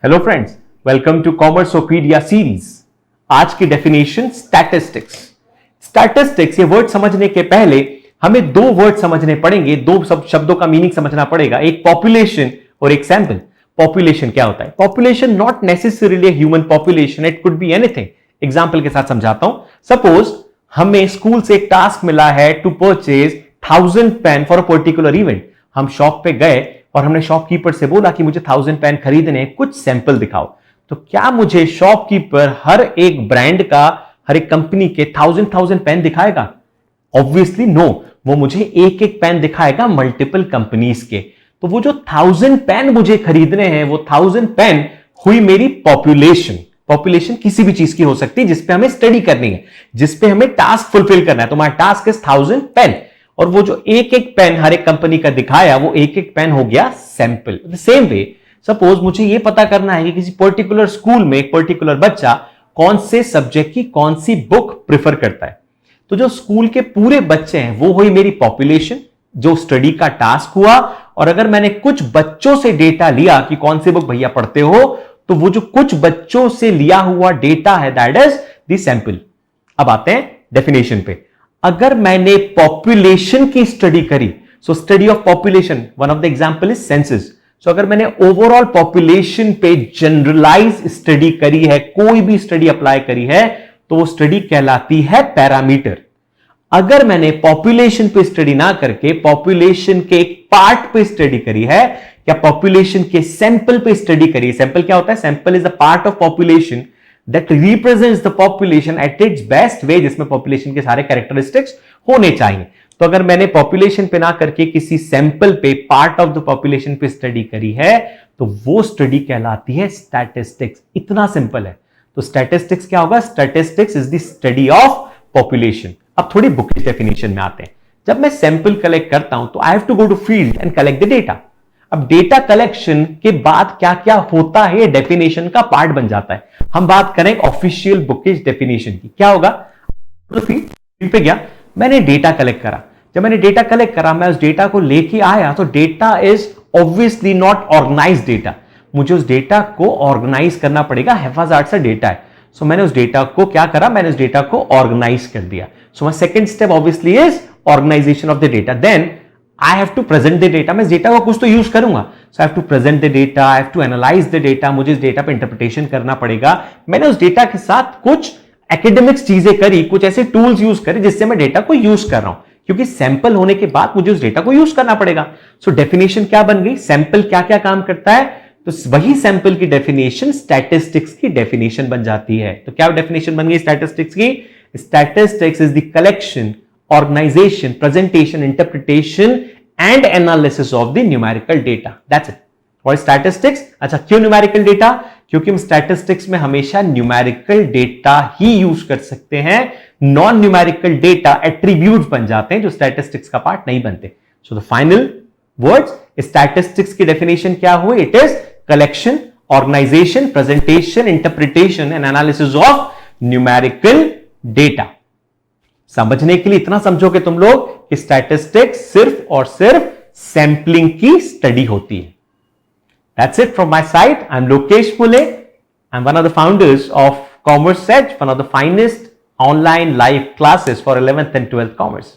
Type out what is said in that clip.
Hello friends, welcome to Commercepedia series. आज की definition statistics. Statistics ये वर्ड समझने के पहले हमें दो वर्ड समझने पड़ेंगे, दो शब्दों का मीनिंग समझना पड़ेगा, एक पॉपुलेशन और एक सैंपल। पॉपुलेशन क्या होता है? Population not necessarily human population, it could be anything. Example के साथ समझाता हूं। सपोज हमें स्कूल से एक टास्क मिला है to purchase 1000 pen for a particular event. हम शॉप पे गए और हमने शॉपकीपर से बोला कि मुझे 1000 पेन खरीदने, कुछ सैंपल दिखाओ। तो क्या मुझे शॉपकीपर हर एक ब्रांड का, हर एक कंपनी के 1000 पेन दिखाएगा? ऑब्वियसली नो, वो मुझे एक एक पेन दिखाएगा मल्टीपल कंपनीज के। तो वो जो 1000 पेन मुझे खरीदने हैं, वो 1000 पेन हुई मेरी पॉपुलेशन। पॉपुलेशन किसी भी चीज की हो सकती है जिसपे हमें स्टडी करनी है, जिसपे हमें टास्क फुलफिल करना है। तो माय टास्क इज 1000 पेन, और वो जो एक एक पेन हर एक कंपनी का दिखाया, वो एक एक पेन हो गया सैंपल। सेम वे, सपोज मुझे ये पता करना है कि किसी पर्टिकुलर स्कूल में एक पर्टिकुलर बच्चा कौन से सब्जेक्ट की कौन सी बुक प्रिफर करता है। तो जो स्कूल के पूरे बच्चे हैं वो हुई मेरी पॉपुलेशन, जो स्टडी का टास्क हुआ। और अगर मैंने कुछ बच्चों से डेटा लिया कि कौन सी बुक भैया पढ़ते हो, तो वो जो कुछ बच्चों से लिया हुआ डेटा है, दैट इज द सैंपल। अब आते हैं डेफिनेशन पे। अगर मैंने पॉपुलेशन की स्टडी करी, so study of population, one of the example is census. So अगर मैंने ओवरऑल पॉपुलेशन पे जनरलाइज स्टडी करी है, कोई भी स्टडी अप्लाई करी है, तो वो स्टडी कहलाती है पैरामीटर। अगर मैंने पॉपुलेशन पे स्टडी ना करके पॉपुलेशन के एक पार्ट पे स्टडी करी है, या पॉपुलेशन के सैंपल पे स्टडी करी है। सैंपल क्या होता है? Sample is the part of population that represents the population at its best way, जिसमें पॉपुलेशन के सारे कैरेक्टरिस्टिक्स होने चाहिए। तो अगर मैंने पॉपुलेशन पे ना करके किसी सैंपल पे, पार्ट ऑफ द पॉपुलेशन पे स्टडी करी है, तो वो स्टडी कहलाती है स्टैटिस्टिक्स। इतना सिंपल है। तो स्टैटिस्टिक्स क्या होगा? Statistics is the study of population. अब थोड़ी बुकिश डेफिनेशन में आते हैं। जब मैं सैंपल कलेक्ट करता हूं तो I have to go to field and collect the data. अब डेटा कलेक्शन के बाद क्या क्या होता है, डेफिनेशन का पार्ट बन जाता है। हम बात करें ऑफिशियल बुकिश डेफिनेशन की। क्या होगा? तो फील्ड पे गया, मैंने डेटा कलेक्ट करा। जब मैंने डेटा कलेक्ट करा, मैं उस डेटा को लेके आया, तो data is obviously not organised data. मुझे उस डेटा को ऑर्गेनाइज करना पड़ेगा, हैफाजार्ड सा डेटा है। सो मैंने उस डेटा को क्या करा? मैंने उस डेटा को ऑर्गेनाइज कर दिया। So my second step obviously is organisation of the data. Then I have to present the data। मैं इस डेटा को कुछ तो यूज करूंगा। So I have to present the data, I have to analyze the data। मुझे इस data पे interpretation करना पड़ेगा। मैंने उस डेटा के साथ कुछ एकेडमिक्स चीजें करी, कुछ ऐसे टूल्स यूज करे जिससे मैं डेटा को यूज कर रहा हूं, क्योंकि सैंपल होने के बाद मुझे उस डेटा को यूज करना पड़ेगा। सो डेफिनेशन क्या बन गई? सैंपल क्या क्या काम करता है, तो वही सैंपल की डेफिनेशन स्टैटिस्टिक्स की डेफिनेशन बन जाती है। तो क्या डेफिनेशन बन गई स्टैटिस्टिक्स की? Statistics is the collection, organization, presentation, interpretation and analysis of the numerical data. That's it. और statistics, अच्छा क्यों numerical data? क्योंकि हम statistics में हमेशा numerical data ही यूज कर सकते हैं। non numerical data attributes बन जाते हैं जो statistics का पार्ट नहीं बनते। So the final words, statistics की definition क्या हुई? It is collection, organization, presentation, interpretation and analysis of numerical data। समझने के लिए इतना समझोगे तुम लोग कि स्टैटिस्टिक्स सिर्फ और सिर्फ सैंपलिंग की स्टडी होती है। That's it from my side. I'm Lokesh Pule. I'm one of the founders of Commerce Edge, one of the finest online live classes for 11th and 12th commerce.